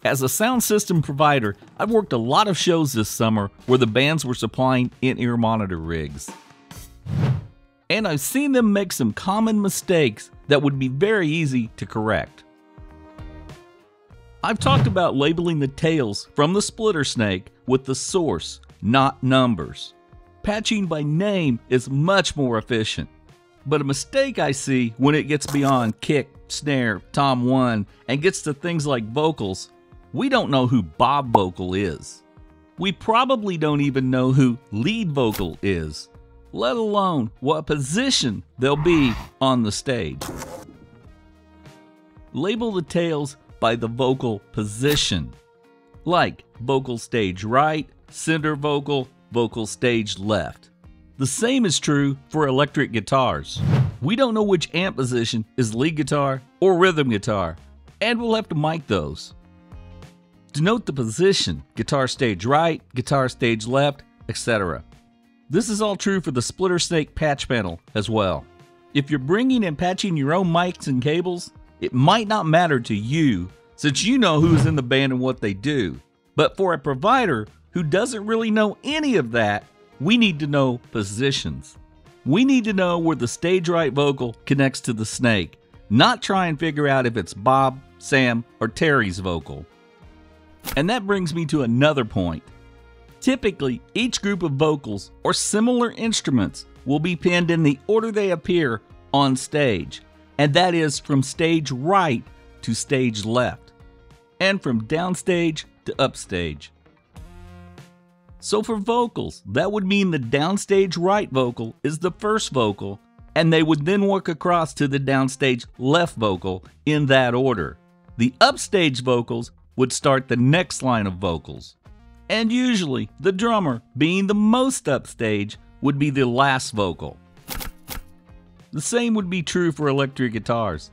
As a sound system provider, I've worked a lot of shows this summer where the bands were supplying in-ear monitor rigs. And I've seen them make some common mistakes that would be very easy to correct. I've talked about labeling the tails from the splitter snake with the source, not numbers. Patching by name is much more efficient. But a mistake I see when it gets beyond kick, snare, tom 1 and gets to things like vocals, we don't know who Bob vocal is. We probably don't even know who lead vocal is, let alone what position they'll be on the stage. Label the tails by the vocal position, like vocal stage right, center vocal, vocal stage left. The same is true for electric guitars. We don't know which amp position is lead guitar or rhythm guitar, and we'll have to mic those. Denote the position, guitar stage right, guitar stage left, etc. This is all true for the splitter snake patch panel as well. If you're bringing and patching your own mics and cables, it might not matter to you since you know who's in the band and what they do. But for a provider who doesn't really know any of that, we need to know positions. We need to know where the stage right vocal connects to the snake, not try and figure out if it's Bob, Sam, or Terry's vocal. And that brings me to another point. Typically, each group of vocals or similar instruments will be pinned in the order they appear on stage, and that is from stage right to stage left, and from downstage to upstage. So for vocals, that would mean the downstage right vocal is the first vocal, and they would then work across to the downstage left vocal in that order. The upstage vocals would start the next line of vocals. And usually, the drummer, being the most upstage, would be the last vocal. The same would be true for electric guitars.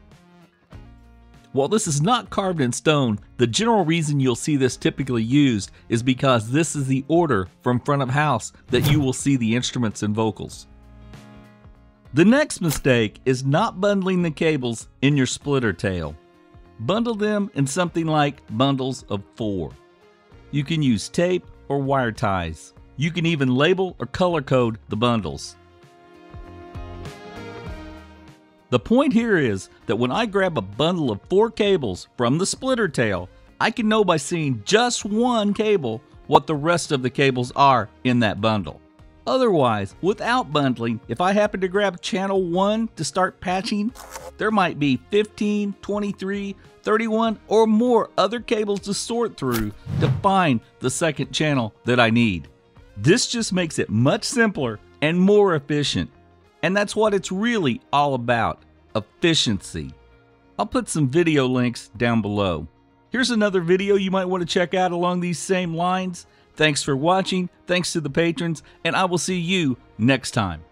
While this is not carved in stone, the general reason you'll see this typically used is because this is the order from front of house that you will see the instruments and vocals. The next mistake is not bundling the cables in your splitter tail. Bundle them in something like bundles of 4. You can use tape or wire ties. You can even label or color code the bundles. The point here is that when I grab a bundle of 4 cables from the splitter tail, I can know by seeing just one cable what the rest of the cables are in that bundle. Otherwise, without bundling, if I happen to grab channel 1 to start patching, there might be 15, 23, 31 or more other cables to sort through to find the second channel that I need. This just makes it much simpler and more efficient. And that's what it's really all about, efficiency. I'll put some video links down below. Here's another video you might want to check out along these same lines. Thanks for watching, thanks to the patrons, and I will see you next time.